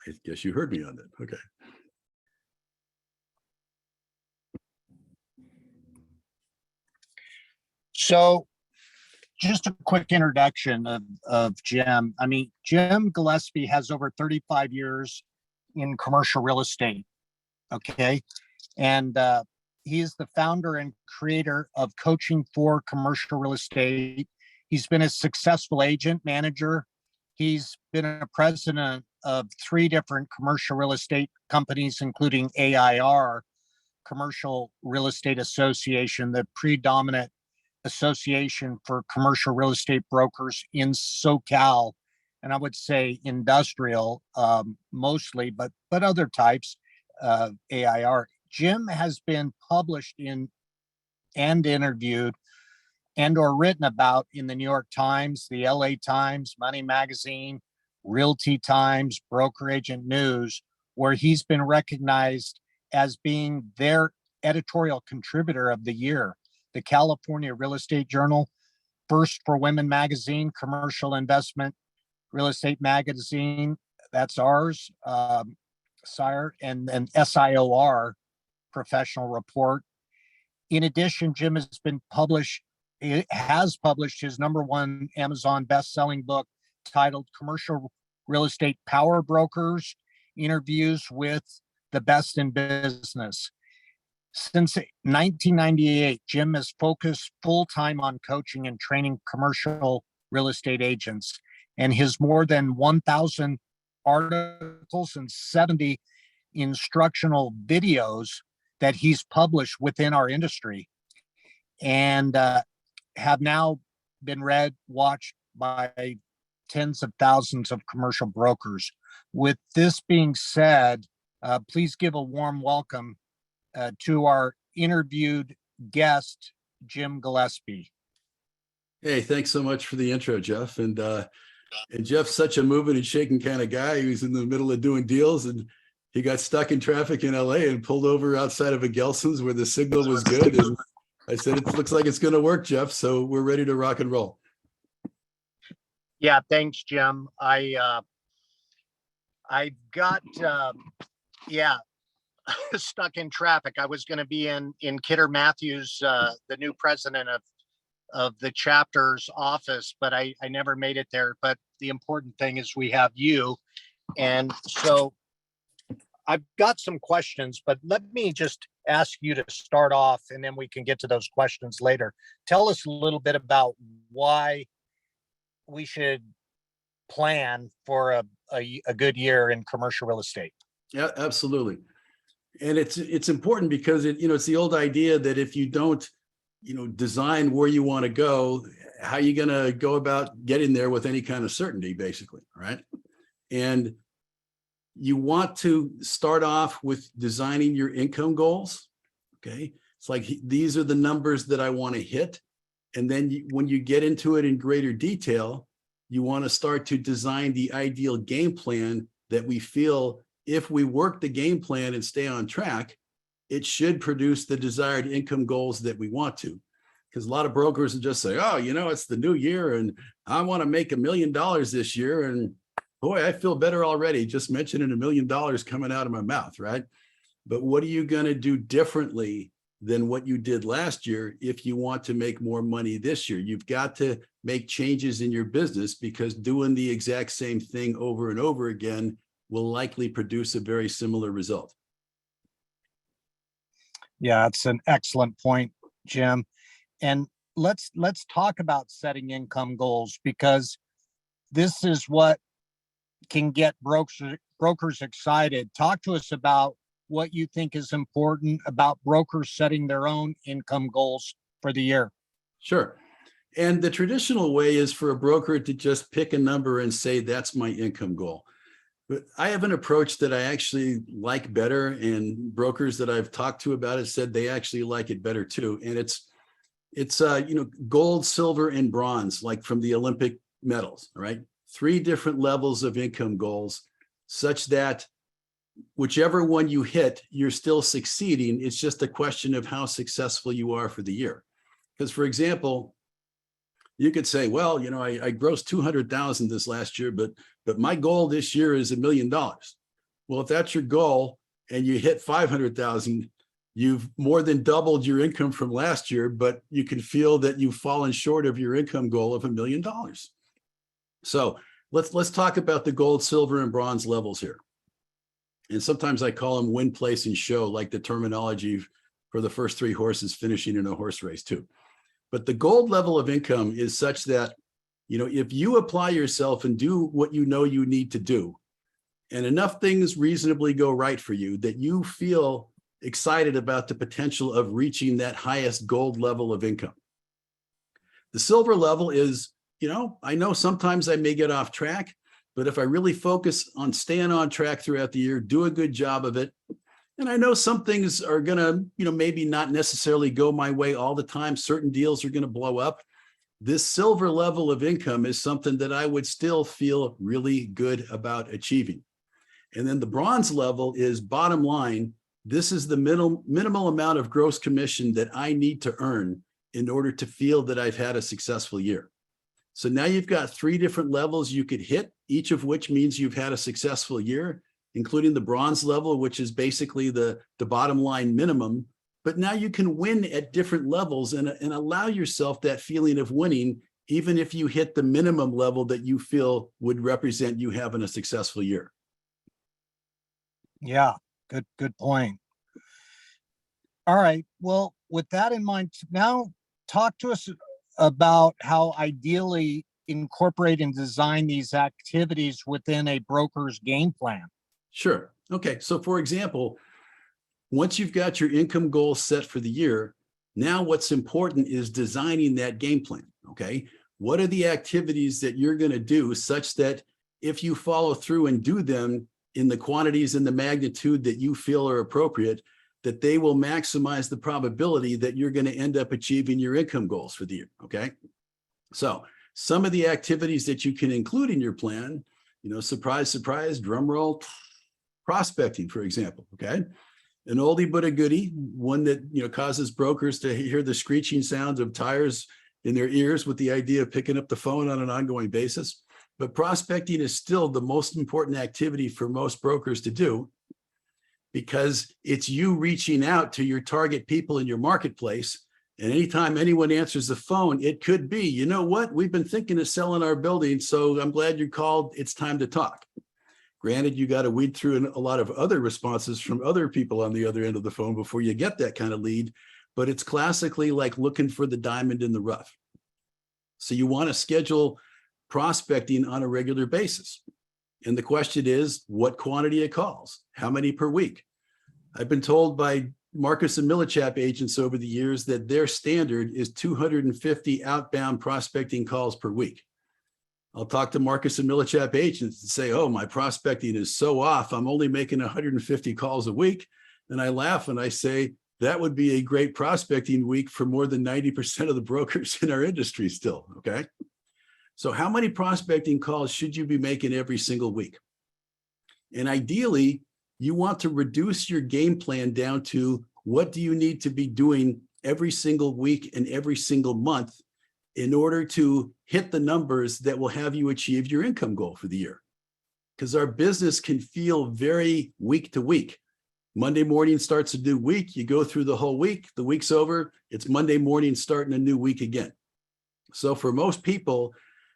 I guess you heard me on that. Okay. So just a quick introduction of Jim. I mean, Jim Gillespie has over 35 years in commercial real estate. Okay. And he is the founder and creator of Coaching for Commercial Real Estate. He's been a successful agent manager. He's been a president of 3 different commercial real estate companies, including AIR, Commercial Real Estate Association, the predominant association for commercial real estate brokers in SoCal, and I would say industrial mostly, but other types of AIR. Jim has been published in and interviewed and or written about in the New York Times, the LA Times, Money Magazine, Realty Times, Broker Agent News, where he's been recognized as being their editorial contributor of the year. The California Real Estate Journal, First for Women Magazine, Commercial Investment Real Estate Magazine, that's ours, SIRE, and SIOR, Professional Report. In addition, Jim has published his #1 Amazon best-selling book titled Commercial Real Estate Power Brokers, Interviews with the Best in Business. Since 1998, Jim has focused full-time on coaching and training commercial real estate agents, and his more than 1,000 articles and 70 instructional videos that he's published within our industry and have now been read, watched by tens of thousands of commercial brokers. With this being said, please give a warm welcome to our interviewed guest, Jim Gillespie. Hey, thanks so much for the intro, Jeff. And Jeff's such a moving and shaking kind of guy. He was in the middle of doing deals and he got stuck in traffic in LA and pulled over outside of a Gelson's where the signal was good. And I said, it looks like it's going to work, Jeff. So we're ready to rock and roll. Yeah, thanks, Jim. I got stuck in traffic. I was going to be in Kidder Matthews, the new president of the chapter's office, but I never made it there. But the important thing is we have you. And so I've got some questions, but let me just ask you to start off and then we can get to those questions later. Tell us a little bit about why we should plan for a good year in commercial real estate. Yeah, absolutely. And it's important because it's the old idea that if you don't, design where you want to go, how are you going to go about getting there with any kind of certainty, basically, right? And you want to start off with designing your income goals. Okay. It's like, these are the numbers that I want to hit. And then when you get into it in greater detail, you want to start to design the ideal game plan that we feel if we work the game plan and stay on track, it should produce the desired income goals that we want to. Because a lot of brokers will just say, oh, it's the new year and I want to make $1 million this year. And boy, I feel better already just mentioning $1 million coming out of my mouth, right? But what are you going to do differently than what you did last year if you want to make more money this year? You've got to make changes in your business because doing the exact same thing over and over again will likely produce a very similar result. Yeah, it's an excellent point, Jim. And let's talk about setting income goals, because this is what can get brokers excited. Talk to us about what you think is important about brokers setting their own income goals for the year. Sure. And the traditional way is for a broker to just pick a number and say, that's my income goal. But I have an approach that I actually like better, and brokers that I've talked to about it said they actually like it better too. And it's gold, silver, and bronze, like from the Olympic medals, right? 3 different levels of income goals, such that whichever one you hit, you're still succeeding. It's just a question of how successful you are for the year. Because, for example, you could say, well, I grossed 200,000 this last year, but my goal this year is $1 million. Well, if that's your goal and you hit 500,000, you've more than doubled your income from last year, but you can feel that you've fallen short of your income goal of $1 million. So let's talk about the gold, silver, and bronze levels here. And sometimes I call them win, place, and show, like the terminology for the first 3 horses finishing in a horse race too. But the gold level of income is such that, if you apply yourself and do what you know you need to do, and enough things reasonably go right for you that you feel excited about the potential of reaching that highest gold level of income. The silver level is, I know sometimes I may get off track, but if I really focus on staying on track throughout the year, do a good job of it. And I know some things are going to, maybe not necessarily go my way all the time. Certain deals are going to blow up. This silver level of income is something that I would still feel really good about achieving. And then the bronze level is, bottom line, this is the minimal amount of gross commission that I need to earn in order to feel that I've had a successful year. So now you've got 3 different levels you could hit, each of which means you've had a successful year, including the bronze level, which is basically the bottom line minimum. But now you can win at different levels and allow yourself that feeling of winning, even if you hit the minimum level that you feel would represent you having a successful year. Yeah, good point. All right. Well, with that in mind, now talk to us about how ideally incorporate and design these activities within a broker's game plan. Sure. Okay. So for example, once you've got your income goal set for the year, now what's important is designing that game plan. Okay. What are the activities that you're going to do such that if you follow through and do them in the quantities and the magnitude that you feel are appropriate, that they will maximize the probability that you're going to end up achieving your income goals for the year. Okay. So some of the activities that you can include in your plan, surprise, surprise, drum roll, prospecting, for example. Okay. An oldie but a goodie, one that, causes brokers to hear the screeching sounds of tires in their ears with the idea of picking up the phone on an ongoing basis. But prospecting is still the most important activity for most brokers to do, because it's you reaching out to your target people in your marketplace. And anytime anyone answers the phone, it could be, you know what, we've been thinking of selling our building, so I'm glad you called. It's time to talk. Granted, you got to weed through a lot of other responses from other people on the other end of the phone before you get that kind of lead, but it's classically like looking for the diamond in the rough. So you want to schedule prospecting on a regular basis. And the question is, what quantity of calls? How many per week? I've been told by Marcus and Millichap agents over the years that their standard is 250 outbound prospecting calls per week. I'll talk to Marcus and Millichap agents and say, oh, my prospecting is so off, I'm only making 150 calls a week. And I laugh and I say, that would be a great prospecting week for more than 90% of the brokers in our industry still, okay? So how many prospecting calls should you be making every single week? And ideally, you want to reduce your game plan down to what do you need to be doing every single week and every single month in order to hit the numbers that will have you achieve your income goal for the year. Because our business can feel very week to week. Monday morning starts a new week. You go through the whole week. The week's over. It's Monday morning starting a new week again. So for most people,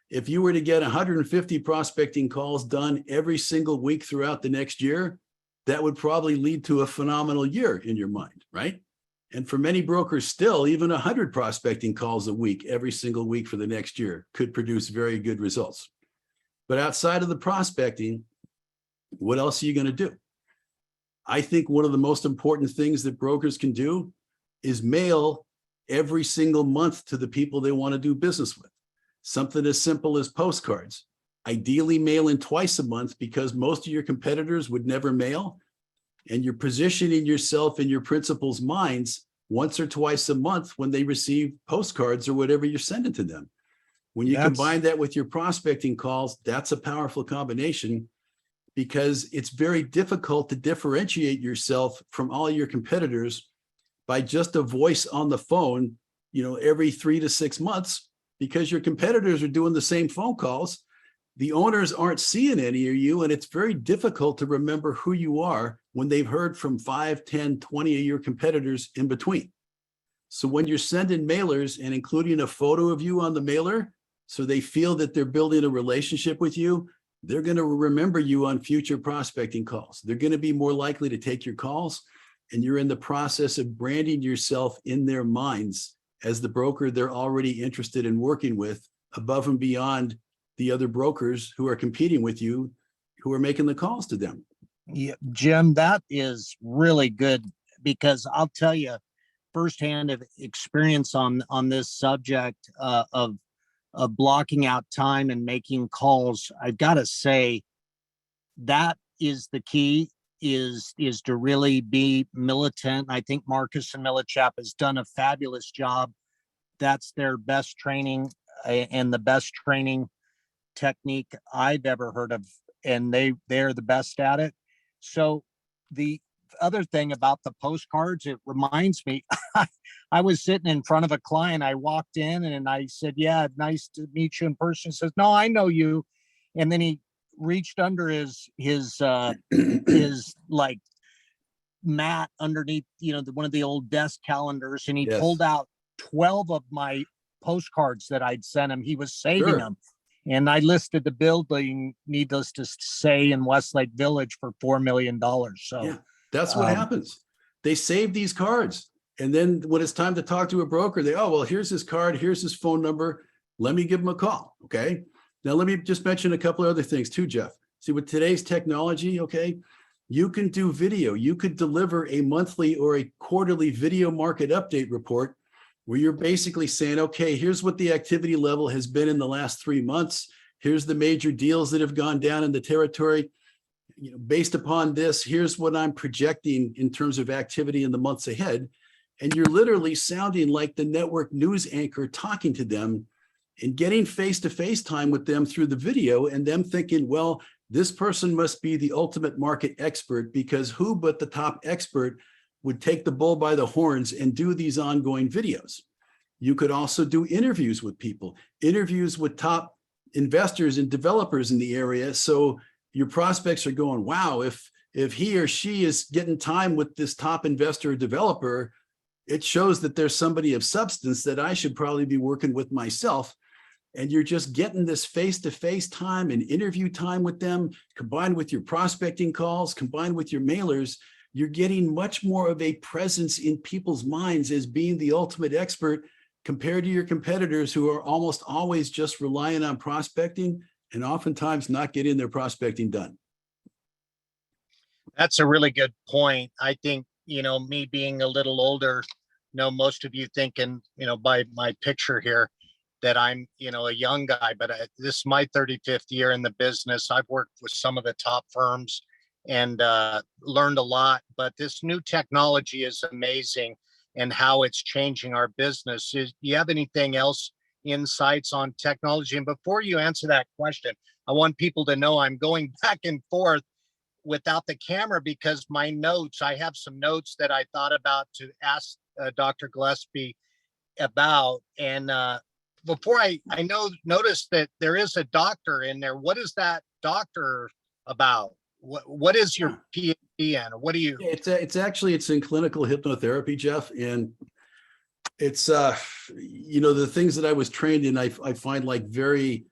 if you were to get 150 prospecting calls done every single week throughout the next year, that would probably lead to a phenomenal year in your mind, right? And for many brokers still, even 100 prospecting calls a week, every single week for the next year could produce very good results. But outside of the prospecting, what else are you going to do? I think one of the most important things that brokers can do is mail every single month to the people they want to do business with. Something as simple as postcards. Ideally mailing twice a month, because most of your competitors would never mail. And you're positioning yourself in your principals' minds once or twice a month when they receive postcards or whatever you're sending to them. When you combine that with your prospecting calls, that's a powerful combination, because it's very difficult to differentiate yourself from all your competitors by just a voice on the phone, every 3 to 6 months, because your competitors are doing the same phone calls. the owners aren't seeing any of you, and it's very difficult to remember who you are when they've heard from 5, 10, 20 of your competitors in between. So when you're sending mailers and including a photo of you on the mailer, so they feel that they're building a relationship with you, they're going to remember you on future prospecting calls. They're going to be more likely to take your calls, and you're in the process of branding yourself in their minds as the broker they're already interested in working with, above and beyond the other brokers who are competing with you, who are making the calls to them. Yeah, Jim, that is really good, because I'll tell you firsthand of experience on this subject of blocking out time and making calls. I've got to say that is the key, is to really be militant. I think Marcus and Millichap has done a fabulous job. That's their best training and the best training technique I've ever heard of, and they're the best at it. So the other thing about the postcards, it reminds me, I was sitting in front of a client. I walked in and I said, "Yeah, nice to meet you in person." He says, "No, I know you." And then he reached under his like mat underneath, one of the old desk calendars, and he Yes. pulled out 12 of my postcards that I'd sent him. He was saving Sure. them. And I listed the building, needless to say, in Westlake Village for $4 million. So yeah, that's what happens. They save these cards. And then when it's time to talk to a broker, they, oh, well, here's his card, here's his phone number. Let me give him a call. Okay. Now, let me just mention a couple of other things too, Jeff. See, with today's technology, okay, you can do video. You could deliver a monthly or a quarterly video market update report where you're basically saying, okay, here's what the activity level has been in the last 3 months. Here's the major deals that have gone down in the territory. Based upon this, here's what I'm projecting in terms of activity in the months ahead. And you're literally sounding like the network news anchor talking to them and getting face-to-face time with them through the video, and them thinking, well, this person must be the ultimate market expert, because who but the top expert would take the bull by the horns and do these ongoing videos. You could also do interviews with people, interviews with top investors and developers in the area. So your prospects are going, wow, if he or she is getting time with this top investor or developer, it shows that there's somebody of substance that I should probably be working with myself. And you're just getting this face-to-face time and interview time with them, combined with your prospecting calls, combined with your mailers. You're getting much more of a presence in people's minds as being the ultimate expert, compared to your competitors who are almost always just relying on prospecting and oftentimes not getting their prospecting done. that's a really good point. I think, me being a little older, most of you thinking, by my picture here, that I'm, a young guy, but this is my 35th year in the business. I've worked with some of the top firms and learned a lot, but this new technology is amazing, and how it's changing our business. Do you have anything else, insights on technology? And before you answer that question, I want people to know I'm going back and forth without the camera, because my notes, I have some notes that I thought about to ask Dr. Gillespie about. And before I noticed that there is a doctor in there. What is that doctor about? What is your PhD in? Or what do you? It's in clinical hypnotherapy, Jeff, and it's the things that I was trained in, I find like very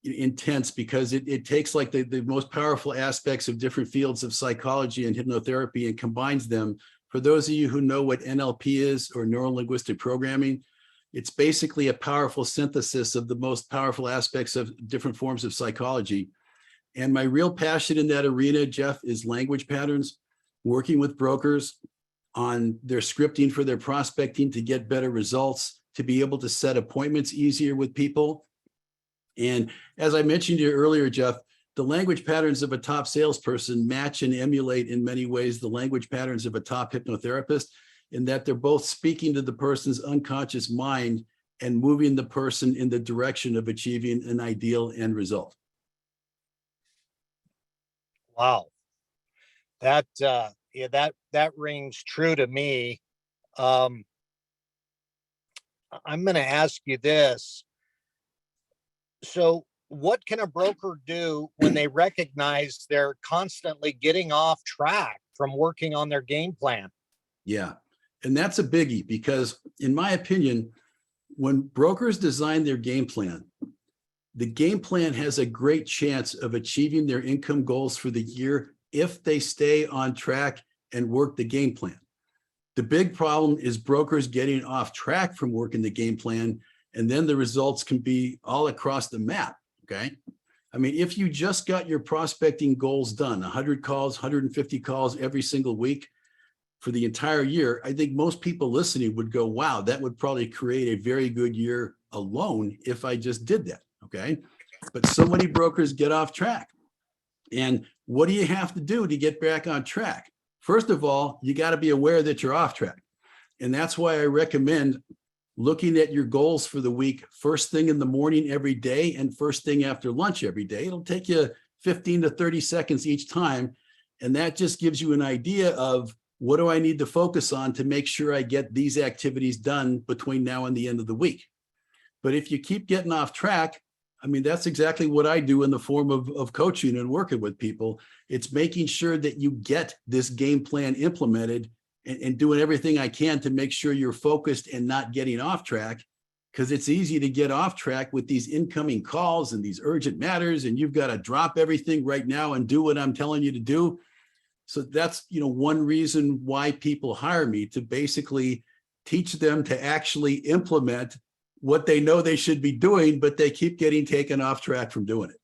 intense, because it takes like the most powerful aspects of different fields of psychology and hypnotherapy and combines them. For those of you who know what NLP is, or neuro linguistic programming, it's basically a powerful synthesis of the most powerful aspects of different forms of psychology. And my real passion in that arena, Jeff, is language patterns, working with brokers on their scripting for their prospecting to get better results, to be able to set appointments easier with people. And as I mentioned to you earlier, Jeff, the language patterns of a top salesperson match and emulate in many ways the language patterns of a top hypnotherapist, in that they're both speaking to the person's unconscious mind and moving the person in the direction of achieving an ideal end result. Wow. That that rings true to me. I'm going to ask you this. So what can a broker do when they recognize they're constantly getting off track from working on their game plan? Yeah. And that's a biggie because, in my opinion, when brokers design their game plan, the game plan has a great chance of achieving their income goals for the year if they stay on track and work the game plan. The big problem is brokers getting off track from working the game plan, and then the results can be all across the map. Okay. I mean, if you just got your prospecting goals done, 100 calls, 150 calls every single week for the entire year, I think most people listening would go, wow, that would probably create a very good year alone if I just did that. Okay. But so many brokers get off track. And what do you have to do to get back on track? First of all, you got to be aware that you're off track. And that's why I recommend looking at your goals for the week first thing in the morning every day and first thing after lunch every day. It'll take you 15 to 30 seconds each time. And that just gives you an idea of what do I need to focus on to make sure I get these activities done between now and the end of the week. But if you keep getting off track, I mean, that's exactly what I do in the form of coaching and working with people. It's making sure that you get this game plan implemented and doing everything I can to make sure you're focused and not getting off track, because it's easy to get off track with these incoming calls and these urgent matters, and you've got to drop everything right now and do what I'm telling you to do. So that's, one reason why people hire me, to basically teach them to actually implement what they know they should be doing, but they keep getting taken off track from doing it.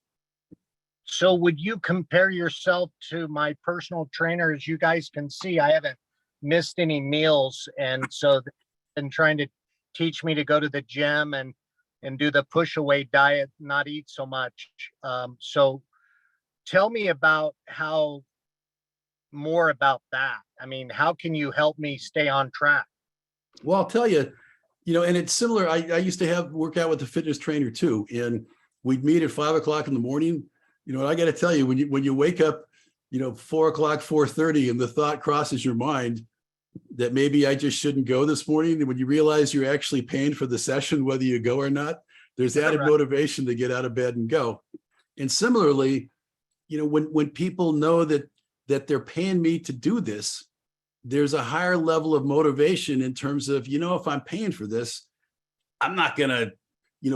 So would you compare yourself to my personal trainer? As you guys can see, I haven't missed any meals. And so they've been trying to teach me to go to the gym and do the push away diet, not eat so much. So tell me about more about that. I mean, how can you help me stay on track? Well, I'll tell you, and it's similar. I used to work out with a fitness trainer too, and we'd meet at 5 o'clock in the morning. And I got to tell you, when you wake up, 4 o'clock, 4:30, and the thought crosses your mind that maybe I just shouldn't go this morning, and when you realize you're actually paying for the session, whether you go or not, there's added motivation to get out of bed and go. And similarly, when people know that they're paying me to do this, there's a higher level of motivation in terms of, if I'm paying for this, I'm not going to,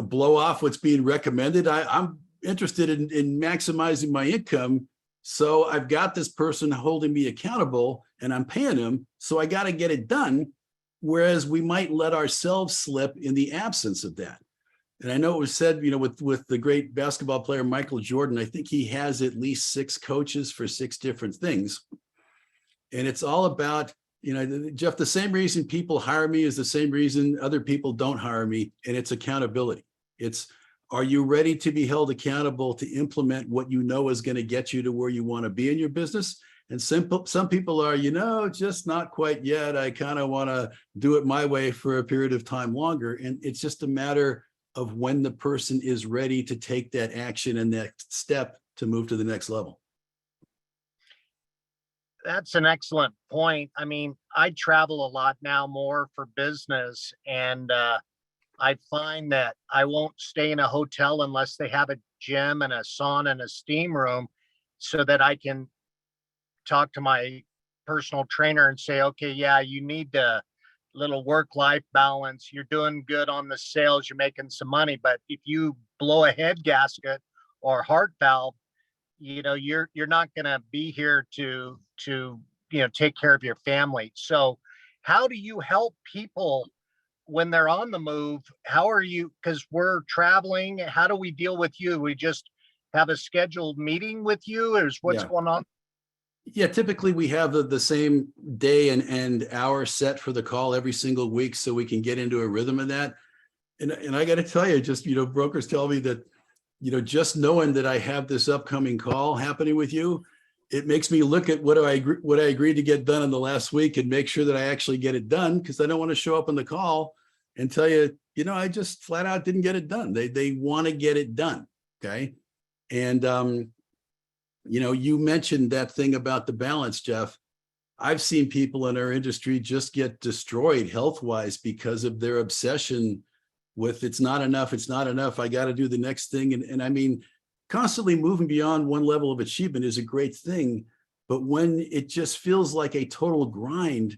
blow off what's being recommended. I'm interested in maximizing my income. So I've got this person holding me accountable and I'm paying him. So I got to get it done. Whereas we might let ourselves slip in the absence of that. And I know it was said, with the great basketball player, Michael Jordan, I think he has at least 6 coaches for 6 different things. And it's all about, Jeff, the same reason people hire me is the same reason other people don't hire me. And it's accountability. It's, are you ready to be held accountable to implement what you know is going to get you to where you want to be in your business? And some people are, just not quite yet. I kind of want to do it my way for a period of time longer. And it's just a matter of when the person is ready to take that action and that step to move to the next level. That's an excellent point. I mean, I travel a lot now, more for business, and I find that I won't stay in a hotel unless they have a gym and a sauna and a steam room, so that I can talk to my personal trainer and say, okay, yeah, you need a little work-life balance. You're doing good on the sales. You're making some money, but if you blow a head gasket or heart valve, you're not going to be here to take care of your family. So how do you help people when they're on the move? How are you, because we're traveling, how do we deal with you? We just have a scheduled meeting with you, or what's going on? Yeah, typically we have the same day and hour set for the call every single week, so we can get into a rhythm of that. And I got to tell you, just, brokers tell me that, just knowing that I have this upcoming call happening with you, it makes me look at what I agreed to get done in the last week and make sure that I actually get it done, because I don't want to show up on the call and tell you, I just flat out didn't get it done. They want to get it done. Okay. And, you mentioned that thing about the balance, Jeff. I've seen people in our industry just get destroyed health-wise because of their obsession with it's not enough, it's not enough, I got to do the next thing. And I mean, constantly moving beyond one level of achievement is a great thing. But when it just feels like a total grind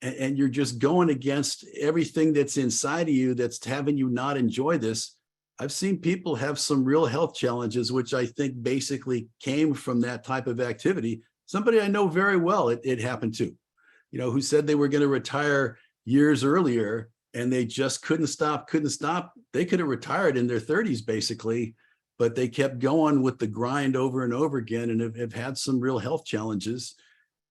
and you're just going against everything that's inside of you that's having you not enjoy this, I've seen people have some real health challenges, which I think basically came from that type of activity. Somebody I know very well, it happened to, you know, who said they were going to retire years earlier and they just couldn't stop. They could have retired in their 30s basically, but they kept going with the grind over and over again and have had some real health challenges,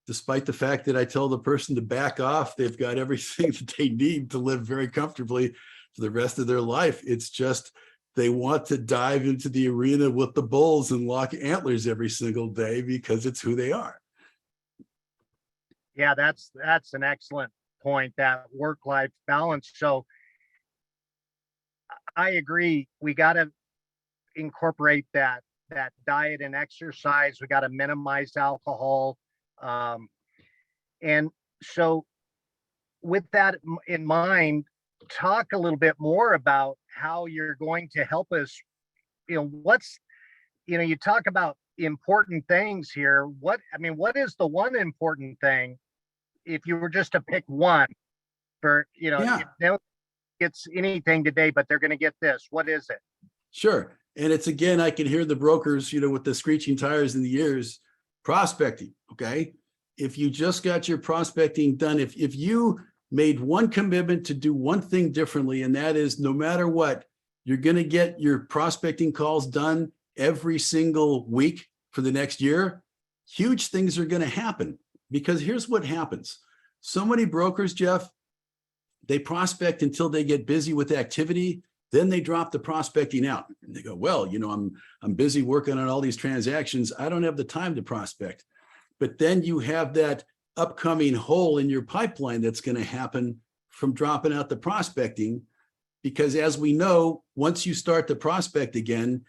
despite the fact that I tell the person to back off. They've got everything that they need to live very comfortably for the rest of their life. It's just they want to dive into the arena with the bulls and lock antlers every single day because it's who they are. Yeah, that's an excellent point, that work-life balance. So I agree. We got to incorporate that diet and exercise. We got to minimize alcohol. And so with that in mind, talk a little bit more about how you're going to help us. You know, you talk about important things here. What is the one important thing, if you were just to pick one for, Yeah. It's anything today, but they're going to get this. What is it? Sure. And it's, again, I can hear the brokers, with the screeching tires in the ears, prospecting. Okay. If you just got your prospecting done, if you made one commitment to do one thing differently, and that is no matter what, you're going to get your prospecting calls done every single week for the next year, huge things are going to happen. Because here's what happens. So many brokers, Jeff, they prospect until they get busy with activity. Then they drop the prospecting out. And they go, well, I'm busy working on all these transactions. I don't have the time to prospect. But then you have that upcoming hole in your pipeline that's going to happen from dropping out the prospecting. Because as we know, once you start to prospect again,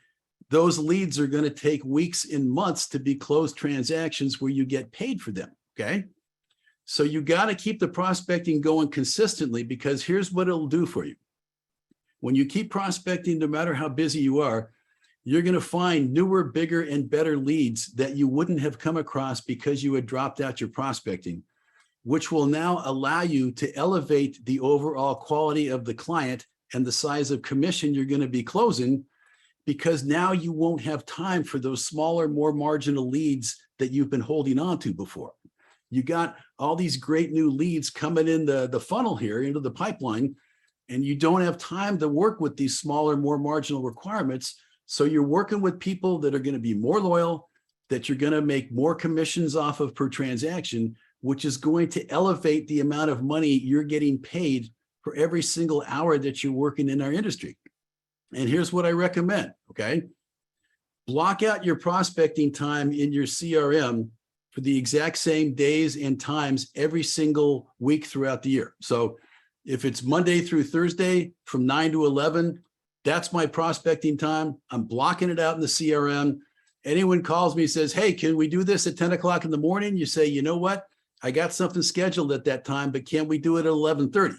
those leads are going to take weeks and months to be closed transactions where you get paid for them. Okay. So you got to keep the prospecting going consistently, because here's what it'll do for you. When you keep prospecting, no matter how busy you are, you're going to find newer, bigger, and better leads that you wouldn't have come across because you had dropped out your prospecting, which will now allow you to elevate the overall quality of the client and the size of commission you're going to be closing, because now you won't have time for those smaller, more marginal leads that you've been holding on to before. You got all these great new leads coming in the funnel here into the pipeline, and you don't have time to work with these smaller, more marginal requirements. So you're working with people that are going to be more loyal, that you're going to make more commissions off of per transaction, which is going to elevate the amount of money you're getting paid for every single hour that you're working in our industry. And here's what I recommend, okay? Block out your prospecting time in your CRM for the exact same days and times every single week throughout the year. So if it's Monday through Thursday from 9 to 11, that's my prospecting time. I'm blocking it out in the CRM. Anyone calls me and says, hey, can we do this at 10 o'clock in the morning? You say, you know what? I got something scheduled at that time, but can we do it at 11:30?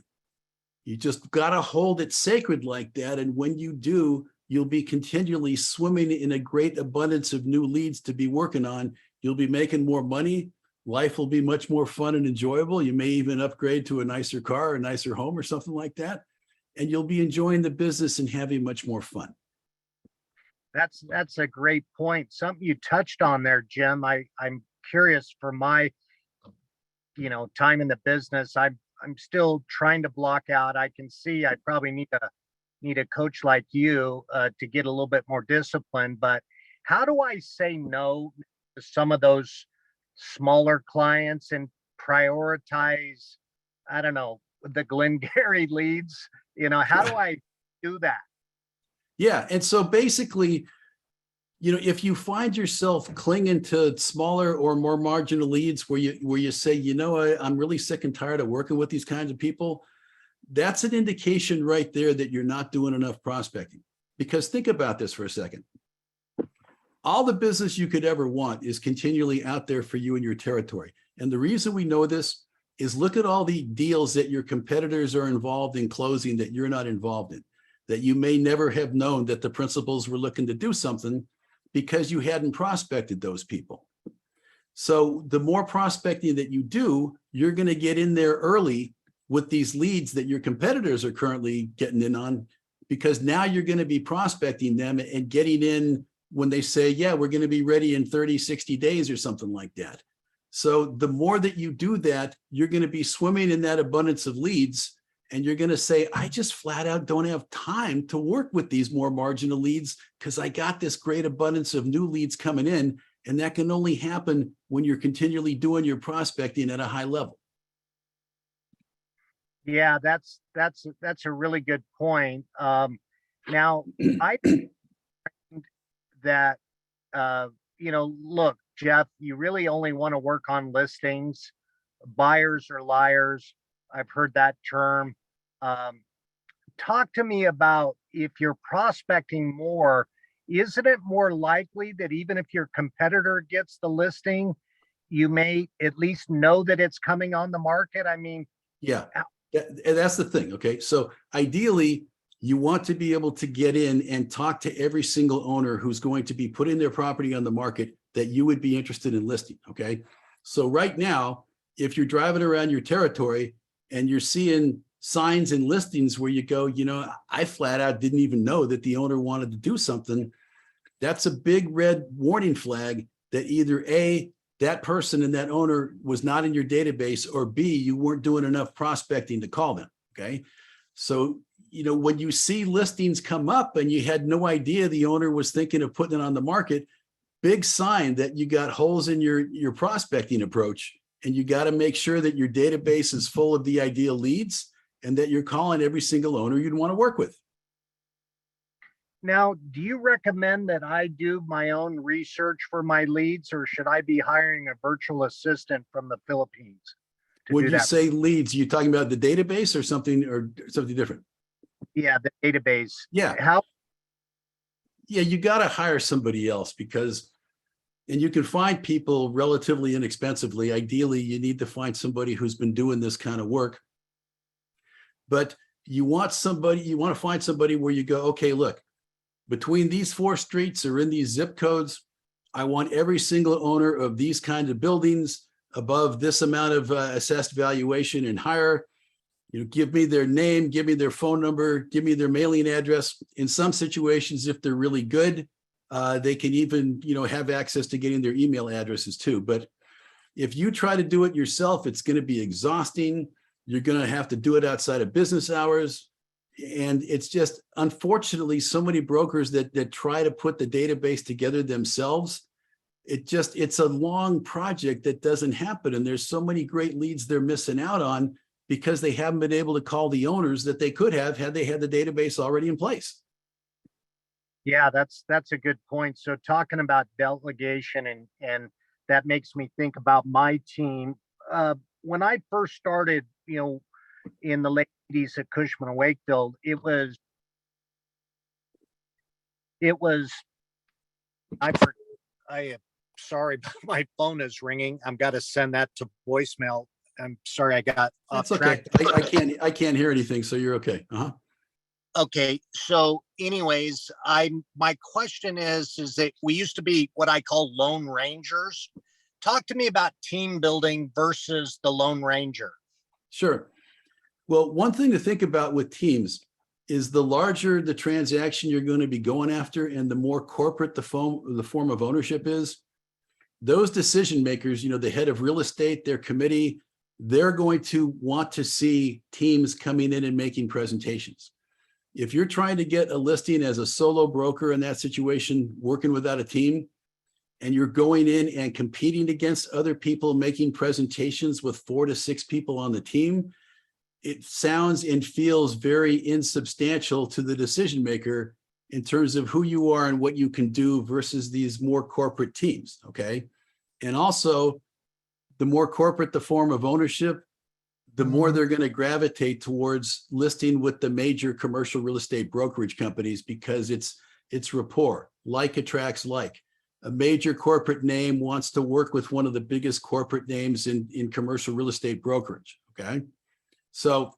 You just got to hold it sacred like that. And when you do, you'll be continually swimming in a great abundance of new leads to be working on. You'll be making more money. Life will be much more fun and enjoyable. You may even upgrade to a nicer car, a nicer home, or something like that. And you'll be enjoying the business and having much more fun. That's a great point. Something you touched on there, Jim. I'm curious, for my, time in the business. I'm still trying to block out. I can see I probably need a coach like you to get a little bit more disciplined. But how do I say no to some of those smaller clients and prioritize, I don't know, the Glengarry leads? How do I do that? Yeah. And so basically, if you find yourself clinging to smaller or more marginal leads where you say, I'm really sick and tired of working with these kinds of people, that's an indication right there that you're not doing enough prospecting. Because think about this for a second. All the business you could ever want is continually out there for you in your territory. And the reason we know this is look at all the deals that your competitors are involved in closing that you're not involved in. that you may never have known that the principals were looking to do something because you hadn't prospected those people. So the more prospecting that you do, you're going to get in there early with these leads that your competitors are currently getting in on, because now you're going to be prospecting them and getting in when they say, yeah, we're going to be ready in 30, 60 days or something like that. So the more that you do that, you're going to be swimming in that abundance of leads. And you're going to say, I just flat out don't have time to work with these more marginal leads because I got this great abundance of new leads coming in. And that can only happen when you're continually doing your prospecting at a high level. Yeah, that's a really good point. Now, I think that look, Jeff, you really only want to work on listings. Buyers are liars. I've heard that term. Talk to me about, if you're prospecting more, isn't it more likely that even if your competitor gets the listing, you may at least know that it's coming on the market? I mean, yeah, that's the thing. Okay. So ideally, you want to be able to get in and talk to every single owner who's going to be putting their property on the market that you would be interested in listing. Okay. So right now, if you're driving around your territory and you're seeing signs and listings where you go, I flat out didn't even know that the owner wanted to do something, that's a big red warning flag that either A, that person and that owner was not in your database, or B, you weren't doing enough prospecting to call them. Okay. So, when you see listings come up and you had no idea the owner was thinking of putting it on the market, big sign that you got holes in your prospecting approach. And you got to make sure that your database is full of the ideal leads and that you're calling every single owner you'd want to work with. now, do you recommend that I do my own research for my leads, or should I be hiring a virtual assistant from the Philippines to When do you that? say leads, you're talking about the database or something different? Yeah, the database. Yeah. How? Yeah, you got to hire somebody else and you can find people relatively inexpensively. Ideally, you need to find somebody who's been doing this kind of work. But you want to find somebody where you go, okay, look, between these 4 streets or in these zip codes, I want every single owner of these kinds of buildings above this amount of assessed valuation and higher. Give me their name, give me their phone number, give me their mailing address. In some situations, if they're really good, they can even, have access to getting their email addresses too. But if you try to do it yourself, it's going to be exhausting. You're going to have to do it outside of business hours. And it's just, unfortunately, so many brokers that try to put the database together themselves. It's a long project that doesn't happen. And there's so many great leads they're missing out on because they haven't been able to call the owners that they could have had they had the database already in place. Yeah, that's a good point. So talking about delegation, and that makes me think about my team. When I first started, in the late 80s at Cushman and Wakefield, it was I am sorry, but my phone is ringing. I've got to send that to voicemail. I'm sorry, I got off That's track. okay. I can't hear anything, so you're okay. Okay, so anyways, my question is that we used to be what I call Lone Rangers. Talk to me about team building versus the Lone Ranger. Sure. Well, one thing to think about with teams is the larger the transaction you're going to be going after and the more corporate the form of ownership is, those decision makers, the head of real estate, their committee, they're going to want to see teams coming in and making presentations. If you're trying to get a listing as a solo broker in that situation, working without a team, and you're going in and competing against other people making presentations with 4 to 6 people on the team, it sounds and feels very insubstantial to the decision maker in terms of who you are and what you can do versus these more corporate teams. Okay. And also, the more corporate the form of ownership, the more they're going to gravitate towards listing with the major commercial real estate brokerage companies, because it's rapport. Like attracts like. A major corporate name wants to work with one of the biggest corporate names in commercial real estate brokerage. Okay. So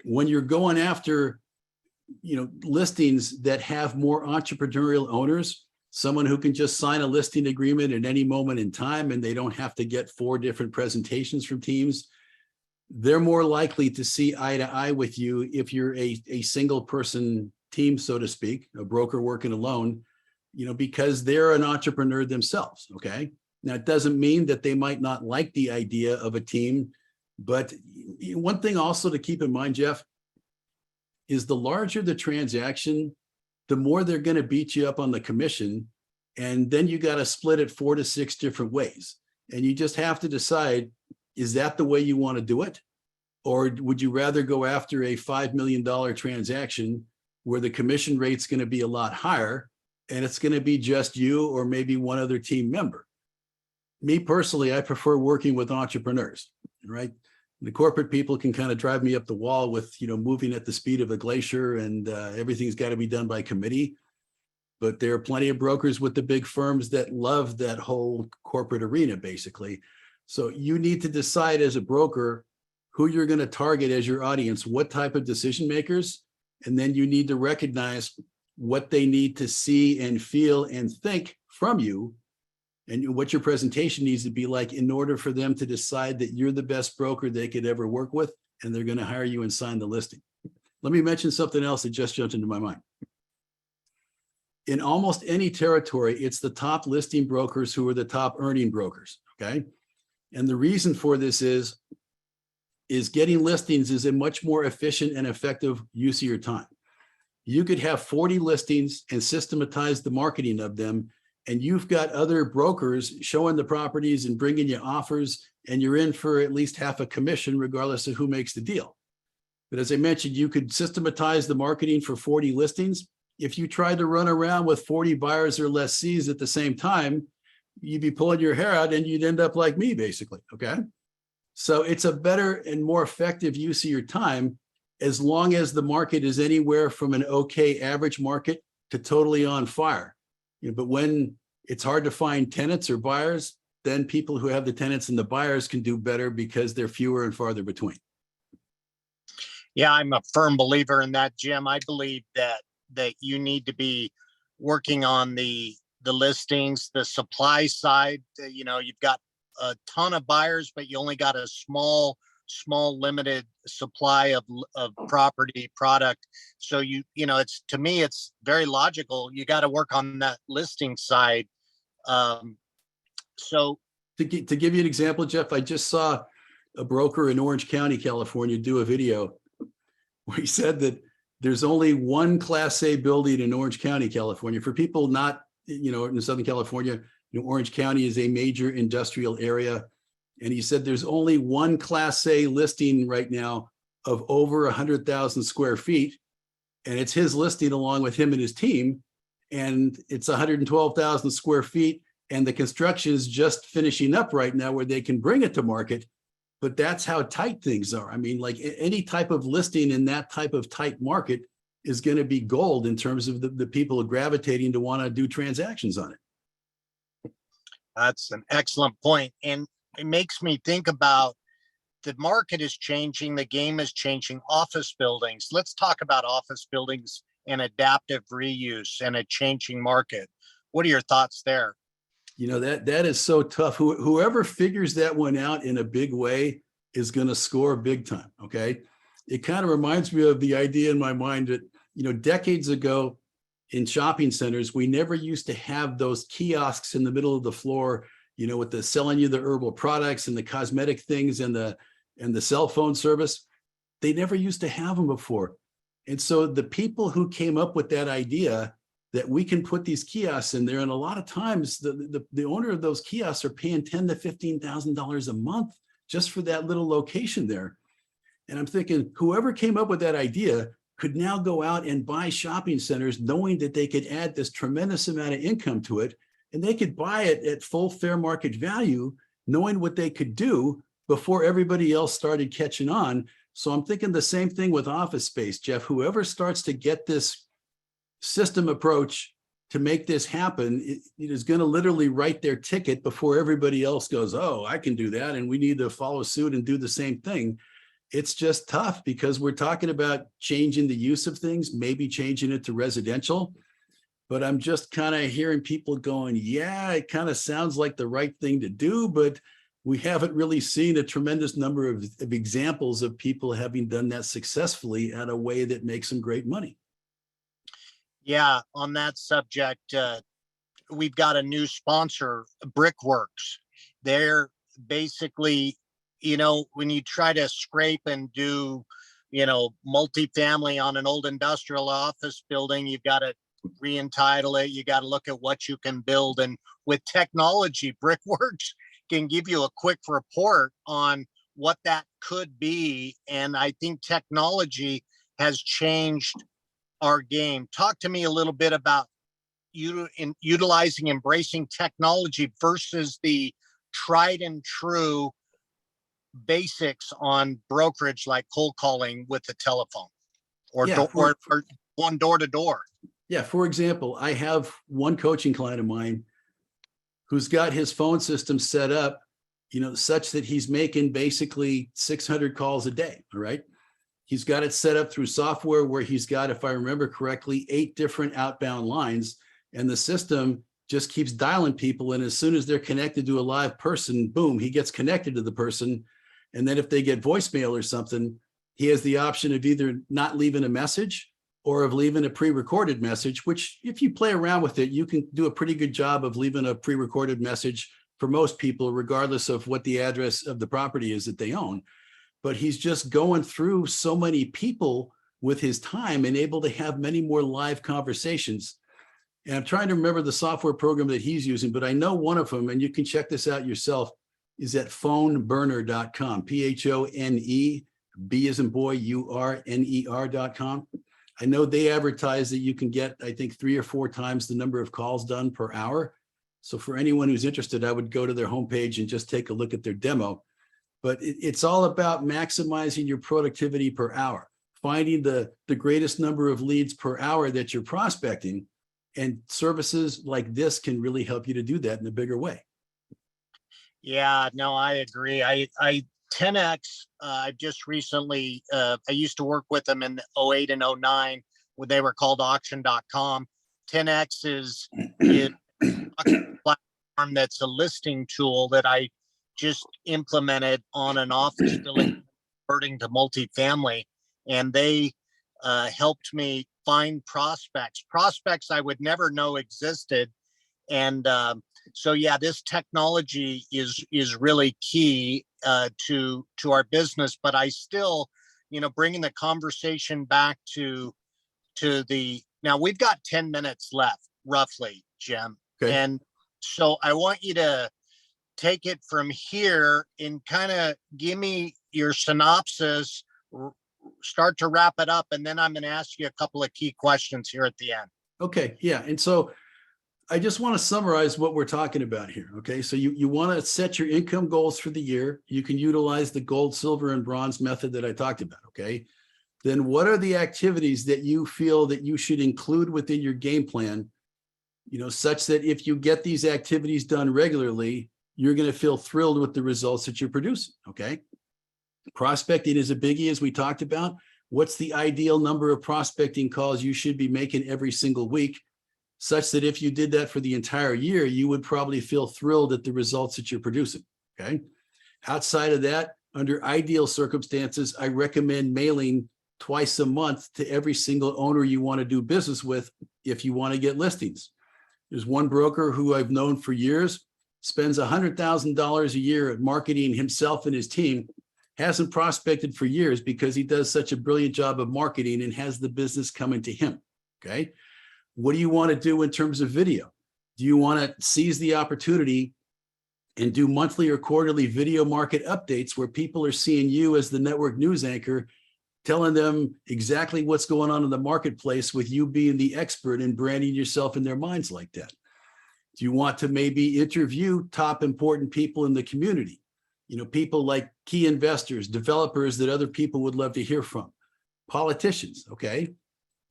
when you're going after listings that have more entrepreneurial owners, someone who can just sign a listing agreement at any moment in time and they don't have to get 4 different presentations from teams. They're more likely to see eye to eye with you if you're a single person team, so to speak, a broker working alone, because they're an entrepreneur themselves. Okay. Now, it doesn't mean that they might not like the idea of a team, but one thing also to keep in mind, Jeff, is the larger the transaction, the more they're going to beat you up on the commission. And then you got to split it 4 to 6 different ways. And you just have to decide, is that the way you want to do it? Or would you rather go after a $5 million transaction where the commission rate's going to be a lot higher and it's going to be just you or maybe one other team member? Me personally, I prefer working with entrepreneurs, right? The corporate people can kind of drive me up the wall with, moving at the speed of a glacier and everything's got to be done by committee. But there are plenty of brokers with the big firms that love that whole corporate arena, basically. So you need to decide as a broker who you're going to target as your audience, what type of decision makers, and then you need to recognize what they need to see and feel and think from you and what your presentation needs to be like in order for them to decide that you're the best broker they could ever work with and they're going to hire you and sign the listing. Let me mention something else that just jumped into my mind. In almost any territory, it's the top listing brokers who are the top earning brokers, okay? And the reason for this is getting listings is a much more efficient and effective use of your time. You could have 40 listings and systematize the marketing of them, and you've got other brokers showing the properties and bringing you offers, and you're in for at least half a commission regardless of who makes the deal. But as I mentioned, you could systematize the marketing for 40 listings. If you tried to run around with 40 buyers or lessees at the same time, you'd be pulling your hair out and you'd end up like me, basically, okay? So it's a better and more effective use of your time as long as the market is anywhere from an okay average market to totally on fire. But when it's hard to find tenants or buyers, then people who have the tenants and the buyers can do better because they're fewer and farther between. Yeah, I'm a firm believer in that, Jim. I believe that you need to be working on the listings, the supply side. You've got a ton of buyers, but you only got a small limited supply of property product. So it's, to me, it's very logical. You got to work on that listing side. So to give you an example, Jeff, I just saw a broker in Orange County, California, do a video where he said that there's only one Class A building in Orange County, California. For people not, in Southern California, Orange County is a major industrial area. And he said there's only one Class A listing right now of over 100,000 square feet. And it's his listing along with him and his team. And it's 112,000 square feet. And the construction is just finishing up right now where they can bring it to market. But that's how tight things are. I mean, like any type of listing in that type of tight market is going to be gold in terms of the people gravitating to want to do transactions on it. That's an excellent point. And it makes me think about the market is changing. The game is changing. Office buildings. Let's talk about office buildings and adaptive reuse and a changing market. What are your thoughts there? That is so tough. Whoever figures that one out in a big way is going to score big time. Okay. It kind of reminds me of the idea in my mind that, decades ago in shopping centers, we never used to have those kiosks in the middle of the floor, with the selling you the herbal products and the cosmetic things and the cell phone service. They never used to have them before. And so the people who came up with that idea that we can put these kiosks in there, and a lot of times the owner of those kiosks are paying $10,000 to $15,000 a month just for that little location there. And I'm thinking, whoever came up with that idea could now go out and buy shopping centers knowing that they could add this tremendous amount of income to it, and they could buy it at full fair market value, knowing what they could do before everybody else started catching on. So I'm thinking the same thing with office space, Jeff. Whoever starts to get this system approach to make this happen, it is going to literally write their ticket before everybody else goes, oh, I can do that, and we need to follow suit and do the same thing. it's just tough because we're talking about changing the use of things, maybe changing it to residential. But I'm just kind of hearing people going, yeah, it kind of sounds like the right thing to do, but we haven't really seen a tremendous number of examples of people having done that successfully at a way that makes them great money. Yeah, on that subject, we've got a new sponsor, Brickworks. They're basically, when you try to scrape and do, multifamily on an old industrial office building, you've got to re-entitle it. You got to look at what you can build. And with technology, Brickworks can give you a quick report on what that could be. And I think technology has changed our game. Talk to me a little bit about embracing technology versus the tried and true basics on brokerage, like cold calling with the telephone or going door to door. Yeah. For example, I have one coaching client of mine who's got his phone system set up, such that he's making basically 600 calls a day. All right. He's got it set up through software where he's got, if I remember correctly, 8 different outbound lines, and the system just keeps dialing people. And as soon as they're connected to a live person, boom, he gets connected to the person. And then if they get voicemail or something, he has the option of either not leaving a message or of leaving a pre-recorded message, which if you play around with it, you can do a pretty good job of leaving a pre-recorded message for most people, regardless of what the address of the property is that they own. But he's just going through so many people with his time and able to have many more live conversations. And I'm trying to remember the software program that he's using, but I know one of them, and you can check this out yourself, is at phoneburner.com, PHONE, B as in boy, URNER.com. I know they advertise that you can get, I think, 3 or 4 times the number of calls done per hour. So for anyone who's interested, I would go to their homepage and just take a look at their demo. But it's all about maximizing your productivity per hour, finding the greatest number of leads per hour that you're prospecting. And services like this can really help you to do that in a bigger way. Yeah, no, I agree. I 10X, I've just recently, I used to work with them in 08 and 09 when they were called auction.com. 10X is a platform that's a listing tool that I just implemented on an office building converting to multifamily, and they helped me find prospects I would never know existed. And so yeah, this technology is really key to our business. But I still, bringing the conversation back to now we've got 10 minutes left roughly, Jim. Okay. And so I want you to take it from here and kind of give me your synopsis, start to wrap it up, and then I'm going to ask you a couple of key questions here at the end. Okay, yeah. And so I just want to summarize what we're talking about here. Okay, so you want to set your income goals for the year. You can utilize the gold, silver, and bronze method that I talked about. Okay, then what are the activities that you feel that you should include within your game plan, such that if you get these activities done regularly, you're going to feel thrilled with the results that you're producing. Okay. Prospecting is a biggie, as we talked about. What's the ideal number of prospecting calls you should be making every single week, such that if you did that for the entire year, you would probably feel thrilled at the results that you're producing. Okay. Outside of that, under ideal circumstances, I recommend mailing twice a month to every single owner you want to do business with if you want to get listings. There's one broker who I've known for years, spends $100,000 a year at marketing himself and his team, hasn't prospected for years because he does such a brilliant job of marketing and has the business coming to him. Okay. What do you want to do in terms of video? Do you want to seize the opportunity and do monthly or quarterly video market updates where people are seeing you as the network news anchor, telling them exactly what's going on in the marketplace with you being the expert and branding yourself in their minds like that? Do you want to maybe interview top important people in the community? People like key investors, developers that other people would love to hear from, politicians. Okay.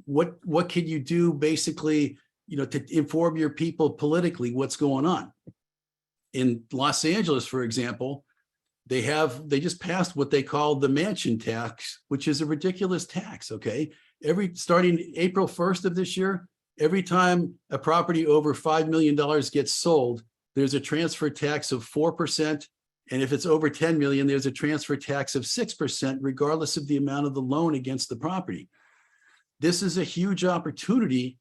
What can you do basically, to inform your people politically what's going on? In Los Angeles, for example, They just passed what they call the mansion tax, which is a ridiculous tax. Okay. Starting April 1st of this year, every time a property over $5 million gets sold, there's a transfer tax of 4%. And if it's over 10 million, there's a transfer tax of 6%, regardless of the amount of the loan against the property. This is a huge opportunity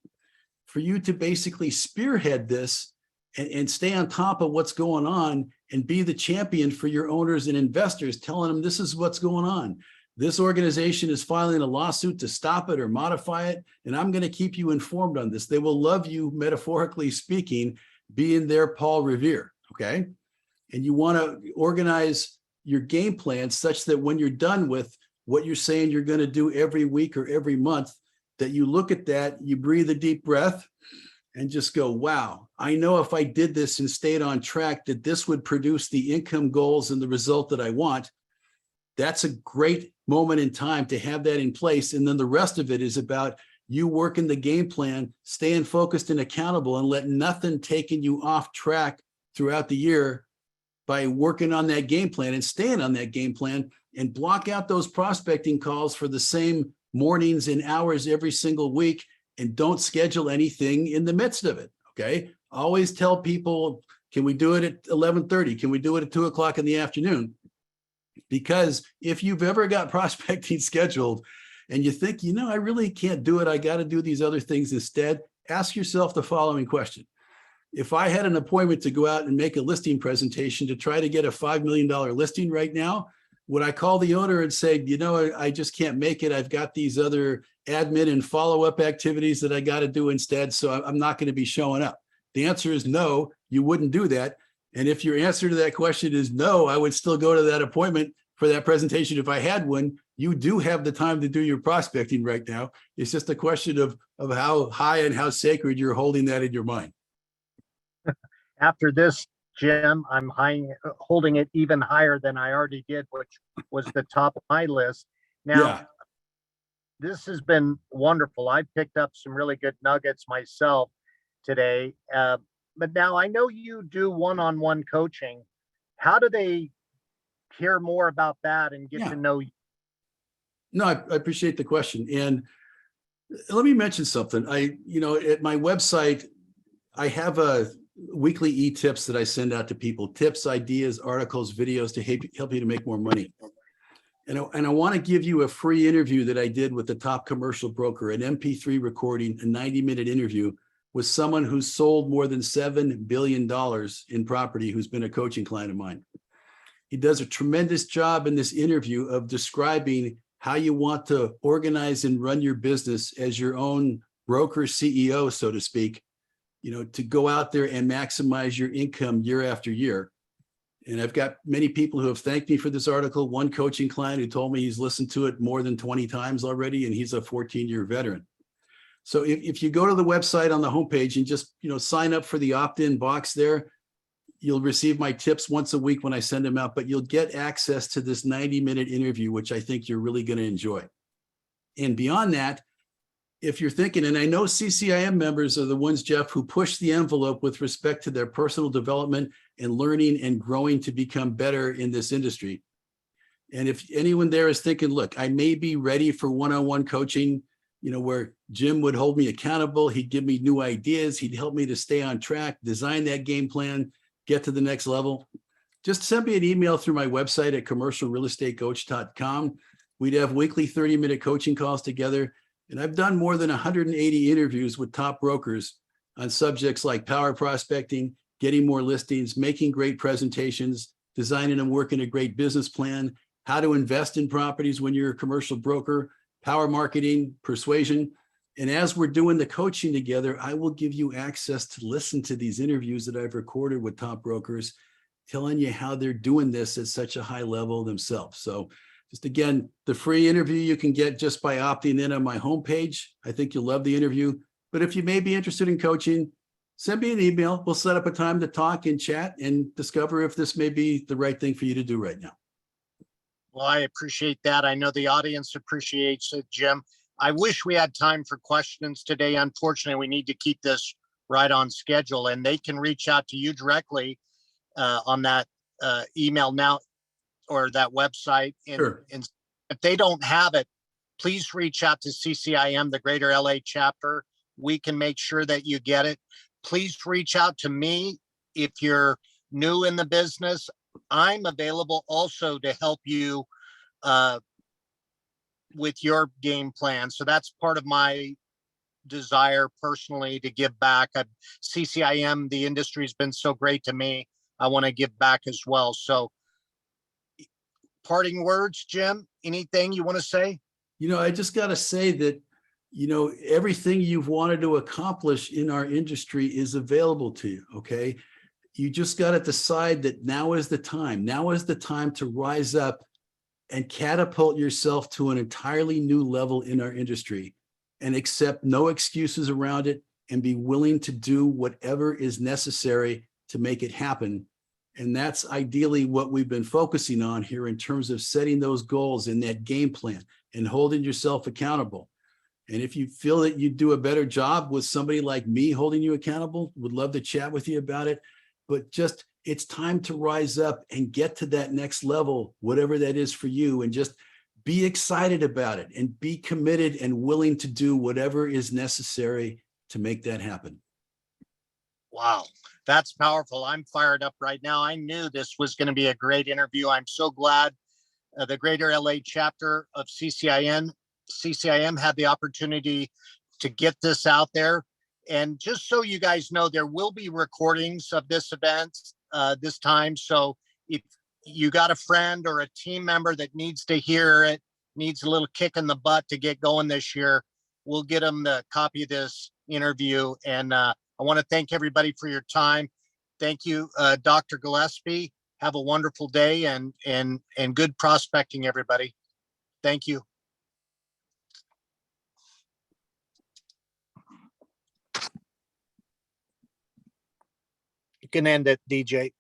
for you to basically spearhead this and stay on top of what's going on and be the champion for your owners and investors, telling them this is what's going on. This organization is filing a lawsuit to stop it or modify it, and I'm going to keep you informed on this. They will love you, metaphorically speaking, being their Paul Revere, okay? And you want to organize your game plan such that when you're done with what you're saying you're going to do every week or every month, that you look at that, you breathe a deep breath, and just go, wow, I know if I did this and stayed on track, that this would produce the income goals and the result that I want. That's a great moment in time to have that in place. And then the rest of it is about you working the game plan, staying focused and accountable, and let nothing taking you off track throughout the year by working on that game plan and staying on that game plan, and block out those prospecting calls for the same mornings and hours every single week, and don't schedule anything in the midst of it. Okay. Always tell people, can we do it at 11:30? Can we do it at 2 o'clock in the afternoon? Because if you've ever got prospecting scheduled and you think, you know, I really can't do it, I got to do these other things instead, ask yourself the following question. If I had an appointment to go out and make a listing presentation to try to get a $5 million listing right now, would I call the owner and say, you know, I just can't make it. I've got these other admin and follow-up activities that I got to do instead, so I'm not going to be showing up? The answer is no, you wouldn't do that. And if your answer to that question is no, I would still go to that appointment for that presentation if I had one. You do have the time to do your prospecting right now. It's just a question of how high and how sacred you're holding that in your mind. After this, Jim, I'm holding it even higher than I already did, which was the top of my list. Now, Yeah. This has been wonderful. I've picked up some really good nuggets myself today. But now I know you do one-on-one coaching. How do they hear more about that and get to know you? No, I appreciate the question. And let me mention something. At my website, I have a weekly e-tips that I send out to people, tips, ideas, articles, videos to help you to make more money. And I want to give you a free interview that I did with the top commercial broker, an MP3 recording, a 90-minute interview with someone who's sold more than $7 billion in property, who's been a coaching client of mine. He does a tremendous job in this interview of describing how you want to organize and run your business as your own broker CEO, so to speak, to go out there and maximize your income year after year. And I've got many people who have thanked me for this article. One coaching client who told me he's listened to it more than 20 times already, and he's a 14-year veteran. So if you go to the website on the homepage and just, sign up for the opt-in box there, you'll receive my tips once a week when I send them out, but you'll get access to this 90-minute interview, which I think you're really going to enjoy. And beyond that, if you're thinking, and I know CCIM members are the ones, Jeff, who push the envelope with respect to their personal development and learning and growing to become better in this industry. And if anyone there is thinking, look, I may be ready for one-on-one coaching, where Jim would hold me accountable, he'd give me new ideas, he'd help me to stay on track, design that game plan, get to the next level, just send me an email through my website at commercialrealestatecoach.com. We'd have weekly 30-minute coaching calls together. And I've done more than 180 interviews with top brokers on subjects like power prospecting, getting more listings, making great presentations, designing and working a great business plan, how to invest in properties when you're a commercial broker, power marketing, persuasion. And as we're doing the coaching together, I will give you access to listen to these interviews that I've recorded with top brokers, telling you how they're doing this at such a high level themselves. So just again, the free interview you can get just by opting in on my homepage. I think you'll love the interview. But if you may be interested in coaching, send me an email. We'll set up a time to talk and chat and discover if this may be the right thing for you to do right now. Well, I appreciate that. I know the audience appreciates it, Jim. I wish we had time for questions today. Unfortunately, we need to keep this right on schedule, and they can reach out to you directly on that email. Now, or that website. Sure. And if they don't have it, please reach out to CCIM, the Greater LA chapter. We can make sure that you get it. Please reach out to me if you're new in the business. I'm available also to help you with your game plan. So that's part of my desire personally to give back. CCIM, the industry's been so great to me. I want to give back as well. So parting words, Jim, anything you want to say? I just got to say that, everything you've wanted to accomplish in our industry is available to you. Okay. You just got to decide that now is the time. Now is the time to rise up and catapult yourself to an entirely new level in our industry, and accept no excuses around it, and be willing to do whatever is necessary to make it happen. And that's ideally what we've been focusing on here in terms of setting those goals in that game plan and holding yourself accountable. And if you feel that you do a better job with somebody like me holding you accountable, would love to chat with you about it. But just, it's time to rise up and get to that next level, whatever that is for you, and just be excited about it and be committed and willing to do whatever is necessary to make that happen. Wow, that's powerful. I'm fired up right now. I knew this was going to be a great interview. I'm so glad the Greater LA chapter of CCIM had the opportunity to get this out there. And just so you guys know, there will be recordings of this event this time. So if you got a friend or a team member that needs to hear it, needs a little kick in the butt to get going this year, we'll get them the copy of this interview. And I want to thank everybody for your time. Thank you, Dr. Gillespie. Have a wonderful day and good prospecting, everybody. Thank you. You can end it, DJ.